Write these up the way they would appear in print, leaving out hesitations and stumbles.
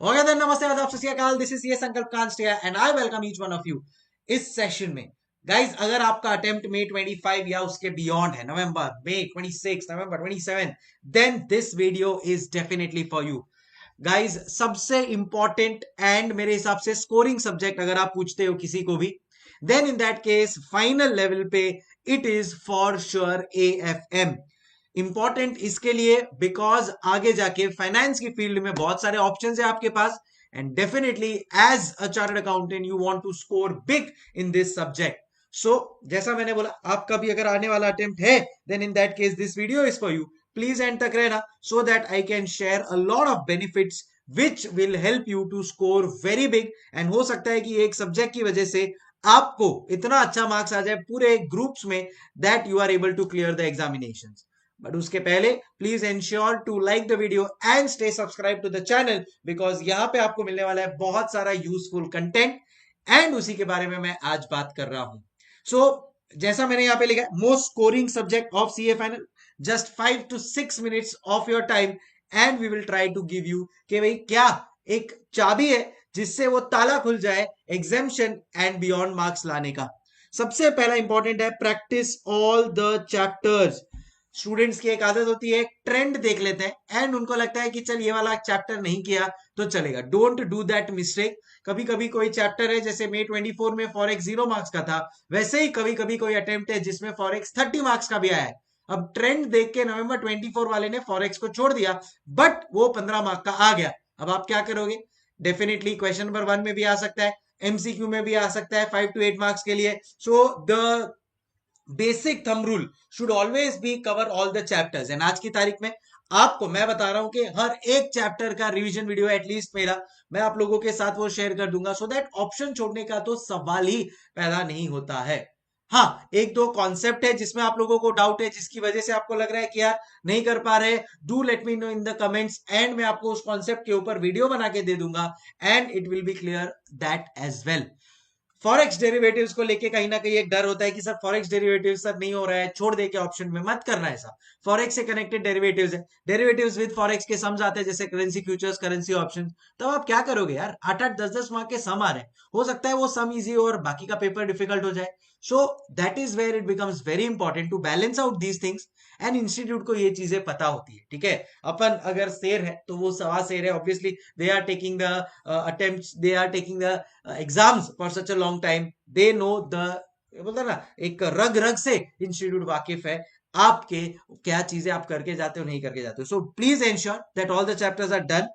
Okay then, नमस्ते, आदाब, सत श्री अकाल। दिस इज ये संकल्प कांस्टिया and I welcome each one of you इस सेशन में। गाइज, अगर आपका अटेम्प्ट मई 25 या उसके बियॉन्ड है, November, May 26, November 27, then this video is definitely for you. Guys, सबसे इंपॉर्टेंट एंड मेरे हिसाब से स्कोरिंग सब्जेक्ट अगर आप पूछते हो किसी को भी, then in that case final level पे it is for sure AFM। Important इसके लिए बिकॉज आगे जाके फाइनेंस की फील्ड में बहुत सारे ऑप्शंस है आपके पास, and definitely as a chartered accountant you want to score big in this subject. So जैसा मैंने बोला, आपका भी अगर आने वाला अटेम्प्ट है, then in that case this video is for you. Please end तक रहना so that I can share a lot of benefits which will help you to score very big. And हो सकता है कि एक सब्जेक्ट की वजह से आपको इतना अच्छा मार्क्स आ जाए पूरे ग्रुप्स में that you are able to clear the examination. But उसके पहले please ensure to like the video and stay subscribe to the channel, because यहां पे आपको मिलने वाला है बहुत सारा यूजफुल कंटेंट एंड उसी के बारे में मैं आज बात कर रहा हूं। सो जैसा मैंने यहां पे लिखा है, most scoring subject of CA final, just 5 to 6 minutes of your time and we will try to give you कि भाई क्या एक चाबी है जिससे वो ताला खुल जाए एग्जामिशन एंड बियॉन्ड मार्क्स लाने का। सबसे पहला इंपॉर्टेंट है practice all the chapters. Students की एक आदत होती है, ट्रेंड देख लेते हैं एंड उनको लगता है कि चल ये वाला चैप्टर नहीं किया तो चलेगा। Don't do that mistake. कभी कभी कोई चैप्टर है, जैसे मई 24 में फॉरेक्स 0 मार्क्स का था, वैसे ही कभी कभी कोई अटेम्प्ट है जिसमें फॉरेक्स 30 मार्क्स का भी आया है। अब ट्रेंड देख के नवंबर 24 वाले ने फॉरेक्स को छोड़ दिया, बट वो 15 मार्क का आ गया। अब आप क्या करोगे? डेफिनेटली क्वेश्चन नंबर 1 में भी आ सकता है, MCQ में भी आ सकता है 5 to 8 मार्क्स के लिए। So the basic thumb rule should always be cover all the chapters. And आज की तारीख में आपको मैं बता रहा हूं कि हर एक चैप्टर का रिवीजन वीडियो एटलीस्ट मेरा मैं आप लोगों के साथ वो शेयर कर दूंगा, सो दैट ऑप्शन छोड़ने का तो सवाल ही पैदा नहीं होता है। हाँ, एक दो कॉन्सेप्ट है जिसमें आप लोगों को डाउट है, जिसकी वजह से आपको लग रहा है कि यार नहीं कर पा रहे, do let me know in the comments and मैं आपको उस कॉन्सेप्ट के ऊपर वीडियो बना के दे दूंगा and it will be clear that as well. Forex derivatives को लेके कहीं ना कहीं एक डर होता है कि सर फॉरेक्स डेरिवेटिव सर नहीं हो रहा है, छोड़ दे के ऑप्शन में मत करना ऐसा। फॉरेक्स से कनेक्टेड डेरिवेटिव्स है, डेरिवेटिव्स विद फॉरेक्स के सम्स आते हैं, जैसे करेंसी फ्यूचर्स, करेंसी ऑप्शन। तब आप क्या करोगे यार? 8-8 10-10 मार्क के सम आ रहे हैं, हो सकता है वो सम इजी हो और बाकी का पेपर डिफिकल्ट हो जाए। So that is where it becomes very important to balance out these things. And institute को ये चीजें पता होती है, ठीक है। अपन अगर शेर है तो वो सवा शेर है, obviously they are taking the attempts, they are taking the exams for such a long time, they know the, बोलते ना, एक रग रग से इंस्टीट्यूट वाकिफ है आपके, क्या चीजें आप करके जाते हो नहीं करके जाते हो। So please ensure that all the chapters are done.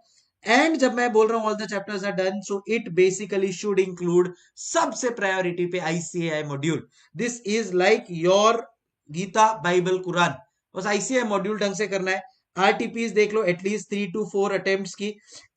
And जब मैं बोल रहा हूं all the chapters are done, so it basically should include सबसे प्रायोरिटी पे ICAI module. This is like your Gita, Bible, Quran. बस ICAI मॉड्यूल ढंग से करना है। RTPs देख लो एटलीस्ट 3 to 4 अटेम्प्ट्स की,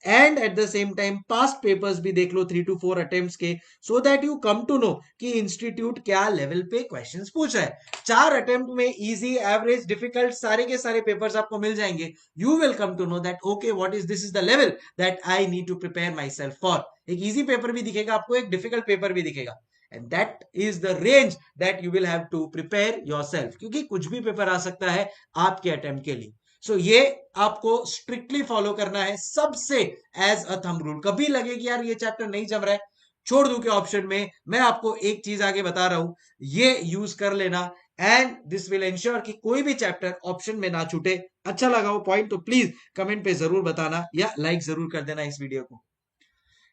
and at the same time past papers भी देख लो 3 to 4 अटेम्प्ट्स के, so that you come to know कि इंस्टीट्यूट क्या लेवल पे क्वेश्चंस पूछ रहा है। 4 अटेम्प्ट में इजी, एवरेज, डिफिकल्ट सारे के सारे पेपर्स आपको मिल जाएंगे। You will come to know that okay what is this is the level that I need to prepare myself for. एक इजी पेपर भी दिखेगा आपको, एक डिफिकल्ट पेपर भी दिखेगा, and that is the range that you will have to prepare yourself, क्योंकि कुछ भी पेपर आ सकता है आपके अटेम्प्ट के लिए। सो ये आपको स्ट्रिक्टली फॉलो करना है सबसे एज अ थंब रूल। कभी लगे कि यार ये चैप्टर नहीं जम रहा है, छोड़ दूं के ऑप्शन में, मैं आपको एक चीज आगे बता रहा हूं, ये यूज कर लेना एंड दिस विल एंश्योर कि कोई भी चैप्टर ऑप्शन में ना छूटे। अच्छा लगा वो पॉइंट तो प्लीज कमेंट पे जरूर बताना या लाइक जरूर कर देना इस वीडियो को।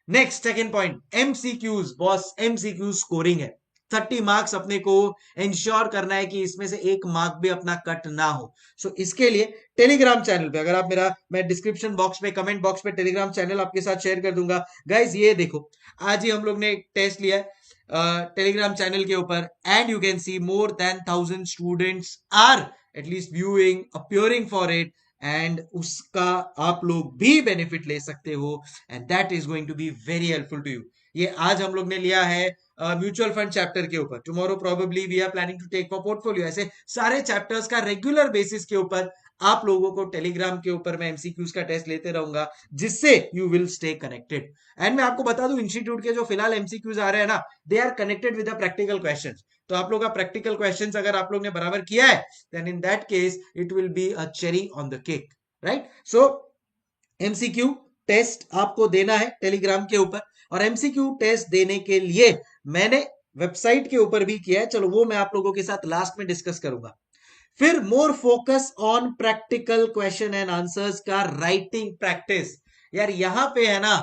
Next second point, MCQs boss. MCQ scoring है, 30 मार्क्स अपने को इंश्योर करना है कि इसमें से 1 मार्क भी अपना कट ना हो। सो इसके लिए टेलीग्राम चैनल पे, अगर आप मेरा, मैं डिस्क्रिप्शन बॉक्स में कमेंट बॉक्स में टेलीग्राम चैनल आपके साथ शेयर कर दूंगा। गाइज ये देखो, आज ही हम लोग ने एक टेस्ट लिया है टेलीग्राम चैनल के ऊपर, and you can see more than 1000 students are at least viewing, appearing for it, and उसका आप लोग भी बेनिफिट ले सकते हो, and that is going to be very helpful to you. ये आज हम लोग ने लिया है म्यूचुअल फंड चैप्टर के ऊपर, tomorrow probably we are planning to take for portfolio. ऐसे सारे चैप्टर्स का रेगुलर बेसिस के ऊपर आप लोगों को टेलीग्राम के ऊपर मैं MCQs का टेस्ट लेते रहूंगा, जिससे you will stay connected. And मैं आपको बता दूं, इंस्टीट्यूट के जो फिलहाल MCQs आ रहे हैं ना, they are connected with the practical questions. तो आप लोग का प्रैक्टिकल क्वेश्चंस अगर आप लोग ने बराबर किया है, then in that case it will be a cherry on the cake, right. So MCQ test आपको देना है टेलीग्राम के ऊपर, और एमसीक्यू टेस्ट देने के लिए मैंने वेबसाइट के ऊपर भी किया है, चलो वो मैं आप लोगों के साथ लास्ट में डिस्कस करूंगा। फिर more focus on practical question and answers का राइटिंग प्रैक्टिस। यार यहां पे है ना,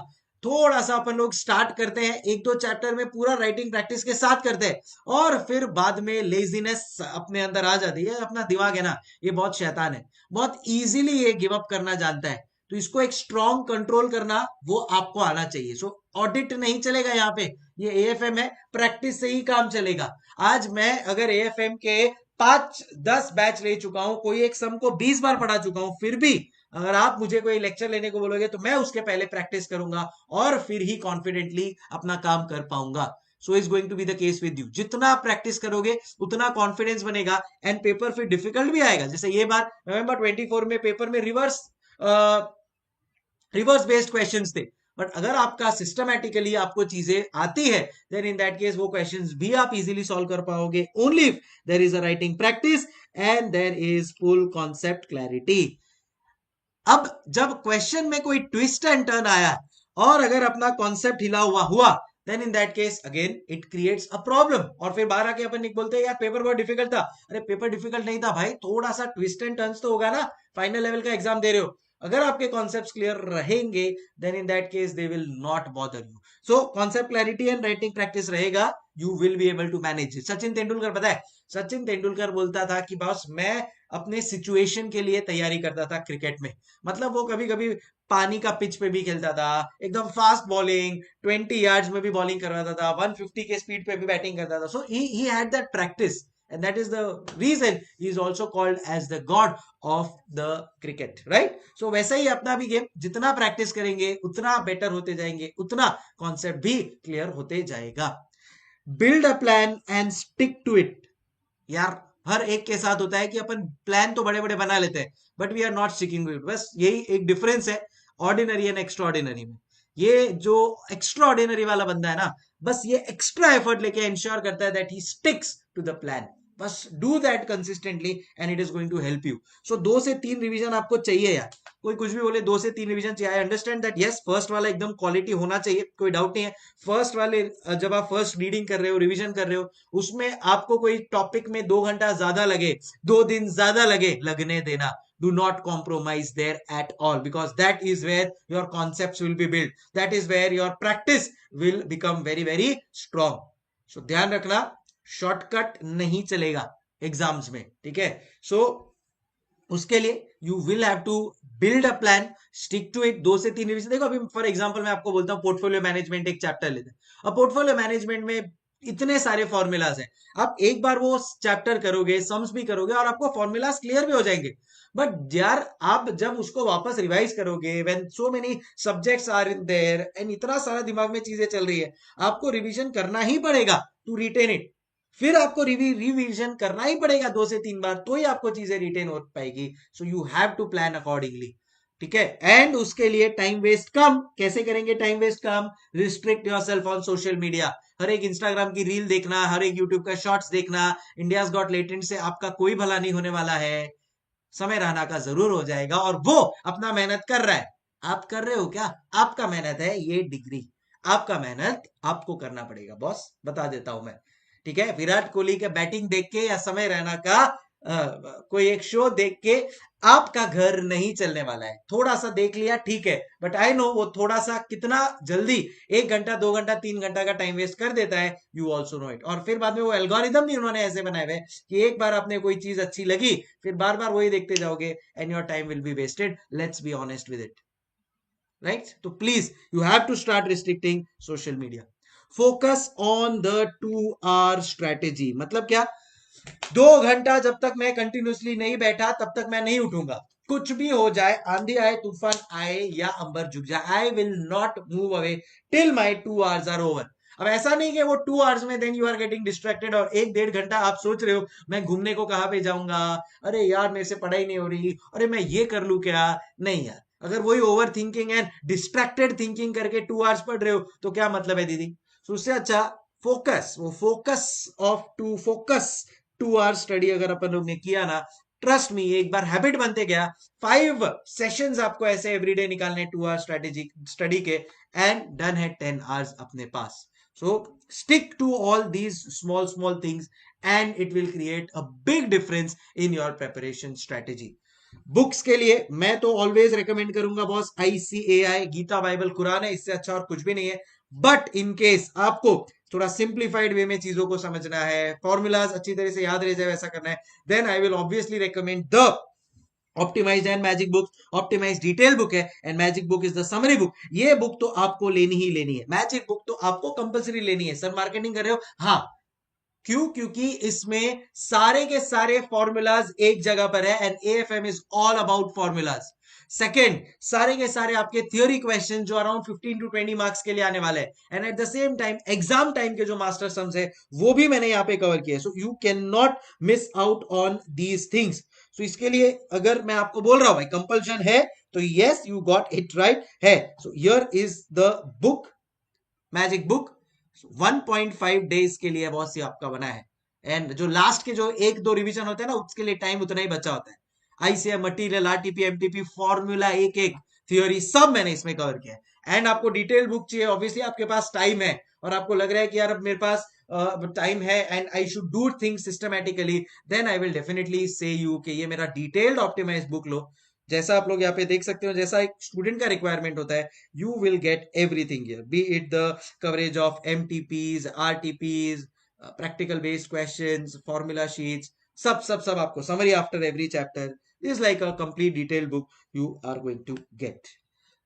थोड़ा सा अपन लोग स्टार्ट करते हैं एक दो चैप्टर में पूरा राइटिंग प्रैक्टिस के साथ करते हैं, और फिर बाद में लेजीनेस अपने अंदर आ जाती है। अपना दिमाग है ना, ये बहुत शैतान है, बहुत इजीली ये गिव अप करना जानता है, तो इसको एक स्ट्रॉन्ग कंट्रोल करना वो आपको आना चाहिए। सो ऑडिट नहीं चलेगा यहाँ पे, ये एएफएम है, प्रैक्टिस से ही काम चलेगा। आज मैं अगर एएफएम के 5-10 बैच ले चुका हूं, कोई एक सम को 20 बार पढ़ा चुका हूं, फिर भी अगर आप मुझे कोई लेक्चर लेने को बोलोगे तो मैं उसके पहले प्रैक्टिस करूंगा और फिर ही कॉन्फिडेंटली अपना काम कर पाऊंगा। So is going to be the case with you. जितना आप प्रैक्टिस करोगे उतना कॉन्फिडेंस बनेगा, एंड पेपर फिर डिफिकल्ट भी आएगा। जैसे ये बार नवंबर 24 में पेपर में रिवर्स बेस्ड क्वेश्चंस थे, बट अगर आपका सिस्टमैटिकली आपको चीजें आती है, देन इन दैट केस वो क्वेश्चंस भी आप इजीली सॉल्व कर पाओगे, only if there is a writing practice and there is full concept clarity. अब जब क्वेश्चन में कोई ट्विस्ट एंड टर्न आया और अगर अपना कॉन्सेप्ट हिला हुआ then in that case again it creates a problem, और फिर बाहर आके अपन बोलते हैं यार पेपर बहुत डिफिकल्ट था। अरे पेपर डिफिकल्ट नहीं था भाई, थोड़ा सा ट्विस्ट एंड टर्न्स तो होगा ना, फाइनल लेवल का एग्जाम दे रहे हो। अगर आपके कॉन्सेप्ट्स क्लियर रहेंगे then in that case they will not bother you. So concept clarity and writing practice रहेगा, you will be able to manage it. Sachin Tendulkar, पता है सचिन तेंदुलकर बोलता था कि बॉस मैं अपने सिचुएशन के लिए तैयारी करता था क्रिकेट में। मतलब वो कभी कभी पानी का पिच पे भी खेलता था, एकदम फास्ट बॉलिंग 20 यार्ड्स में भी बॉलिंग करवाता था, 150 के स्पीड पे भी बैटिंग करता था। So he had that practice and that is the reason he is also called as the god of the cricket, right? So वैसा ही अपना भी गेम, जितना प्रैक्टिस करेंगे उतना बेटर होते जाएंगे, उतना कॉन्सेप्ट भी क्लियर होते जाएगा। Build a plan and stick to it. यार हर एक के साथ होता है कि अपन प्लान तो बड़े बड़े बना लेते हैं but we are not sticking to it. बस यही एक डिफरेंस है ऑर्डिनरी एंड एक्स्ट्रा ऑर्डिनरी में। ये जो एक्स्ट्रा ऑर्डिनरी वाला बंदा है ना, बस ये एक्स्ट्रा एफर्ट लेके इंश्योर करता है that he sticks to the plan. बस do that consistently and it is going to help you. So 2 से 3 रिवीजन आपको चाहिए यार, कोई कुछ भी बोले 2 से 3 रिवीजन चाहिए। I understand that yes, first वाला एकदम क्वालिटी होना चाहिए, कोई डाउट नहीं है। फर्स्ट वाले जब आप फर्स्ट रीडिंग कर रहे हो, रिवीजन कर रहे हो, उसमें आपको कोई टॉपिक में 2 घंटा ज्यादा लगे, 2 दिन ज्यादा लगे, लगने देना। Do not compromise there at all, because that is where your concepts will be built, that is where your practice will become very very strong. So ध्यान रखना, शॉर्टकट नहीं चलेगा एग्जाम्स में, ठीक है? सो उसके लिए you will have to build a plan, stick to it. 2 से 3 रिवीजन। देखो अभी फॉर एग्जांपल मैं आपको बोलता हूँ पोर्टफोलियो मैनेजमेंट एक चैप्टर लेते हैं। अब पोर्टफोलियो मैनेजमेंट में इतने सारे फॉर्मूलाज हैं, आप एक बार वो चैप्टर करोगे, सम्स भी करोगे और आपको फॉर्मूलाज क्लियर भी हो जाएंगे। बट यार आप जब उसको वापस रिवाइज करोगे, when so many subjects are in there and इतना सारा दिमाग में चीजें चल रही है, आपको रिवीजन करना ही पड़ेगा टू रिटेन इट। फिर आपको रिवीजन करना ही पड़ेगा 2 से 3 बार, तो ही आपको चीजें रिटेन हो पाएगी। So you have to plan accordingly, ठीक है? एंड उसके लिए टाइम वेस्ट कम। कैसे करेंगे टाइम वेस्ट कम? Restrict yourself on social media. हर एक इंस्टाग्राम की रील देखना, हर एक यूट्यूब का शॉर्ट्स देखना, इंडियाज गॉट लेटेंट से आपका कोई भला नहीं होने वाला है। समय राणा का जरूर हो जाएगा, और वो अपना मेहनत कर रहा है। आप कर रहे हो क्या? आपका मेहनत है ये डिग्री, आपका मेहनत आपको करना पड़ेगा बॉस, बता देता हूं मैं, ठीक है? विराट कोहली के बैटिंग देख के या समय रैना का कोई एक शो देख के आपका घर नहीं चलने वाला है। थोड़ा सा देख लिया ठीक है, बट आई नो वो थोड़ा सा कितना जल्दी 1 घंटा 2 घंटा 3 घंटा का टाइम वेस्ट कर देता है, यू ऑल्सो नो इट। और फिर बाद में वो एल्गोरिदम भी उन्होंने ऐसे बनाए हुए कि एक बार आपने कोई चीज अच्छी लगी, फिर बार बार वही देखते जाओगे and your time will be wasted. Let's be honest with it, right? तो please you have to start restricting social media. Focus on the 2 hour strategy. मतलब क्या? 2 घंटा जब तक मैं कंटिन्यूसली नहीं बैठा तब तक मैं नहीं उठूंगा। कुछ भी हो जाए, आंधी आए, तूफान आए या अंबर झुक जाए, I will not move away till my 2 hours are over. अब ऐसा नहीं कि वो 2 आवर्स में then you are getting distracted और 1-1.5 घंटा आप सोच रहे हो मैं घूमने को कहां पे जाऊंगा, अरे यार मेरे से पढ़ाई नहीं हो रही, अरे मैं ये कर लू क्या। नहीं यार, अगर वही over thinking and distracted thinking करके 2 आवर्स पढ़ रहे हो तो क्या मतलब है दीदी? तो उससे अच्छा फोकस, वो focus of to focus 2 hour study अगर अपन लोग ने किया ना, ट्रस्ट मी, एक बार हैबिट बनते गया, 5 सेशंस आपको ऐसे एवरीडे निकालने 2 आवर स्ट्रेटेजी स्टडी के, एंड डन है 10 आवर्स अपने पास. So stick to all these small things and it will create a big difference in your preparation strategy. Books के लिए मैं तो ऑलवेज रेकमेंड करूंगा boss ICAI, Gita Bible Quran है, इससे अच्छा और कुछ भी नहीं है. बट इन केस आपको थोड़ा सिंप्लीफाइड वे में चीजों को समझना है, फॉर्मूलाज अच्छी तरह से याद रह जाए वैसा करना है, then I will obviously recommend the optimized and magic book. Optimize detail book है and magic book is the summary book. ये बुक तो आपको लेनी ही लेनी है. मैजिक बुक तो आपको कंपलसरी लेनी है. सर मार्केटिंग कर रहे हो, हाँ. क्यों? क्योंकि इसमें सारे के सारे फॉर्मूलाज एक जगह पर है and AFM is all about formulas. Second, सारे के सारे आपके थियोरी क्वेश्चन जो अराउंड 15 to 20 मार्क्स के लिए आने वाले हैं, and at the same time exam time के जो मास्टर सम्स है वो भी मैंने यहाँ पे कवर किया है. So you can not miss out on these things. So इसके लिए अगर मैं आपको बोल रहा हूं भाई कंपल्शन है, तो yes you got it right है. So here is the book, magic book. 1.5 days के लिए बहुत सी आपका बना है, एंड जो लास्ट के जो 1-2 रिवीजन होते हैं ना, उसके लिए टाइम उतना ही बचा होता है. ICAI material, RTP, MTP, formula, एक एक थ्योरी सब मैंने इसमें कवर किया है. एंड आपको डिटेल बुक चाहिए, ऑब्वियसली आपके पास टाइम है और आपको लग रहा है कि यार अब मेरे पास टाइम है and I should do things systematically, then I will definitely say you कि ये मेरा डिटेल्ड ऑप्टिमाइज बुक लो. जैसा आप लोग यहाँ पे देख सकते हो, जैसा एक स्टूडेंट का रिक्वायरमेंट होता है, you will get everything here, be it the coverage of MTPs, RTPs, practical based questions, formula sheets, सब सब सब आपको summary after every chapter is like a complete detail book you are going to get.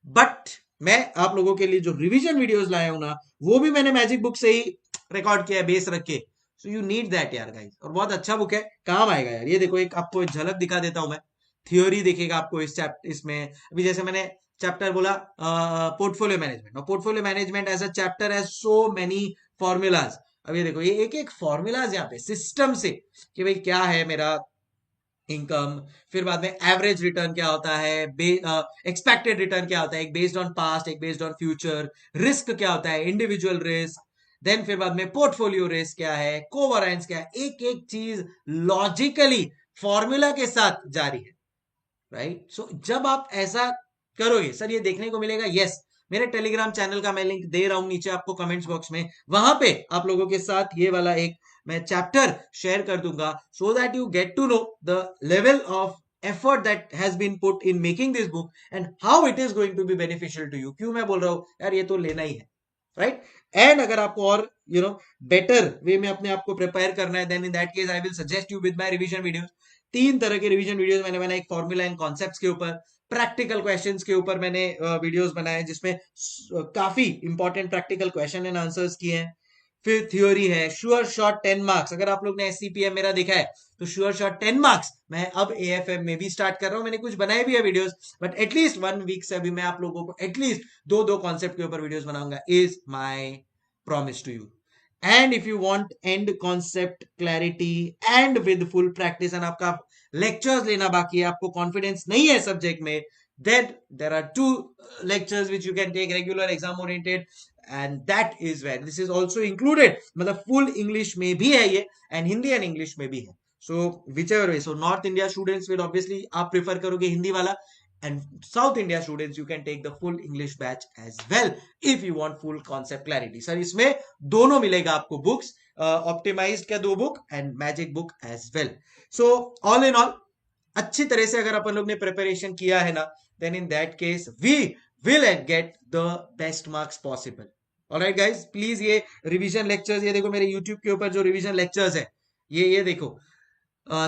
But मैं आप लोगों के लिए जो रिवीजन वीडियोस लाया हूं ना, वो भी मैंने मैजिक बुक से ही रिकॉर्ड किया है, बेस रख के. सो यू नीड दैट यार गाइस, और बहुत अच्छा बुक है, काम आएगा यार. ये देखो, एक आपको एक झलक दिखा देता हूं मैं. थ्योरी दिखेगा आपको इस चैप्टर, इसमें अभी जैसे मैंने चैप्टर बोला पोर्टफोलियो मैनेजमेंट, और portfolio management as a chapter has so many formulas. अब ये देखो, ये एक एक फॉर्मूलाज यहाँ पे सिस्टम से, कि भाई क्या है मेरा इनकम, फिर बाद में एवरेज रिटर्न क्या होता है, एक्सपेक्टेड रिटर्न क्या होता है, एक बेस्ड ऑन पास्ट, एक बेस्ड ऑन फ्यूचर, रिस्क क्या होता है, इंडिविजुअल रिस्क, देन फिर बाद में पोर्टफोलियो रिस्क क्या है, कोवरेंस क्या है, एक एक चीज लॉजिकली फॉर्मूला के साथ जारी है. राइट. सो जब आप ऐसा करोगे, सर ये देखने को मिलेगा, यस. मेरे टेलीग्राम चैनल का मैं लिंक दे रहा हूं नीचे आपको कमेंट्स बॉक्स में, वहां पे आप लोगों के साथ ये वाला एक मैं चैप्टर शेयर कर दूंगा, so that you get to know the level of effort that has been put in making this book and how it is going to be beneficial to you. क्यों मैं बोल रहा हूं यार, ये तो लेना ही है. राइट. एंड अगर आपको और बेटर वे में अपने आप को प्रिपेयर करना है, then in that case I will suggest you with my revision videos. 3 तरह के रिवीजन वीडियोस मैंने बनाए, एक फॉर्मूला एंड कॉन्सेप्ट्स के ऊपर, प्रैक्टिकल क्वेश्चंस के ऊपर मैंने वीडियोस बनाए जिसमें काफी important practical question and answers किए हैं. फिर थ्योरी है, श्योर शॉट 10 मार्क्स. अगर आप लोग ने SCPM मेरा देखा है तो श्योर शॉट 10 मार्क्स मैं अब AFM में भी स्टार्ट कर रहा हूं. मैंने कुछ बनाए भी है वीडियोस, बट एटलीस्ट 1 वीक से अभी मैं आप लोगों को एटलीस्ट 2 कॉन्सेप्ट के ऊपर वीडियोस बनाऊंगा, is my promise to you. And if you want and concept clarity and with full practice, and आपका लेक्चर्स लेना बाकी है, आपको कॉन्फिडेंस नहीं है सब्जेक्ट में, then there are 2 lectures which you can take, regular exam oriented, and that is where this is also included. मतलब full English में भी है ये, and Hindi and English में भी है. So whichever way, so North India students will obviously आप prefer करोगे हिंदी वाला, and South India students you can take the full English batch as well if you want full concept clarity. Sir इसमें दोनों मिलेगा आपको बुक्स, ऑप्टिमाइज्ड का 2 book and magic book as well. So all in all अच्छी तरह से अगर अपन लोग ने प्रिपरेशन किया है ना, then in that case we will get the best marks possible. Alright guys, please ये रिवीजन लेक्चर्स, ये देखो मेरे YouTube के ऊपर जो रिवीजन लेक्चर्स है, ये देखो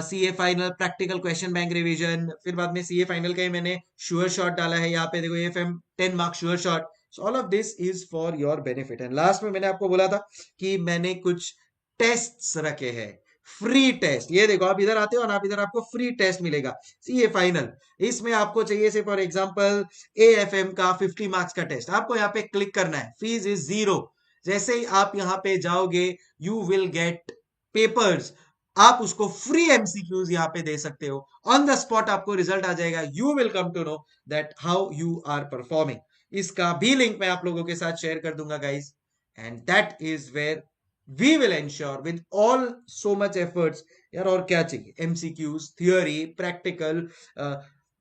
CA final practical question bank revision, फिर बाद में CA फाइनल का ही मैंने श्योर शॉट डाला है यहाँ पे, देखो AFM 10 mark sure shot. So all of this is for your benefit. And last में मैंने आपको बोला था कि मैंने कुछ टेस्ट्स रखे हैं, फ्री टेस्ट. ये देखो, आप इधर आते हो ना, आप इधर आपको फ्री टेस्ट मिलेगा CA फाइनल. इसमें आपको चाहिए से फॉर एग्जांपल AFM का 50 मार्क्स का टेस्ट. आपको यहाँ पे क्लिक करना है, फीस इज 0. जैसे ही आप यहाँ पे जाओगे यू विल गेट पेपर्स, आप उसको फ्री MCQs यहाँ पे दे सकते हो, ऑन द स्पॉट आपको रिजल्ट आ जाएगा. You will come to know that how you are performing. इसका भी लिंक मैं आप लोगों के साथ शेयर कर दूंगा guys, and that is where we will ensure with all so much efforts. यार और क्या चाहिए, एमसीक्यूज, थियोरी, प्रैक्टिकल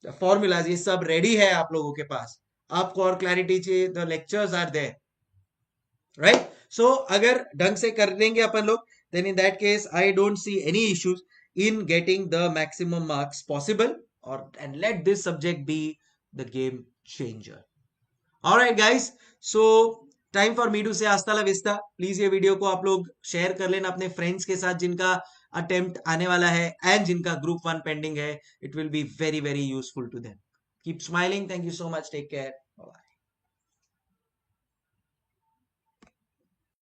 फॉर्मूलाज, ये सब रेडी है आप लोगों के पास। आपको और क्लैरिटी चाहिए, the lectures are there, right? So अगर ढंग से कर देंगे अपन लोग, then in that case I don't see any issues in getting the maximum marks possible, or and let this subject be the game changer. All right guys, so time for me to say hasta la vista. Please ये video को आप लोग share कर लेना अपने friends के साथ जिनका अटेम्प्ट आने वाला है एंड जिनका ग्रुप 1 पेंडिंग है. It will be very very useful to them. Keep smiling. Thank you so much. Take care.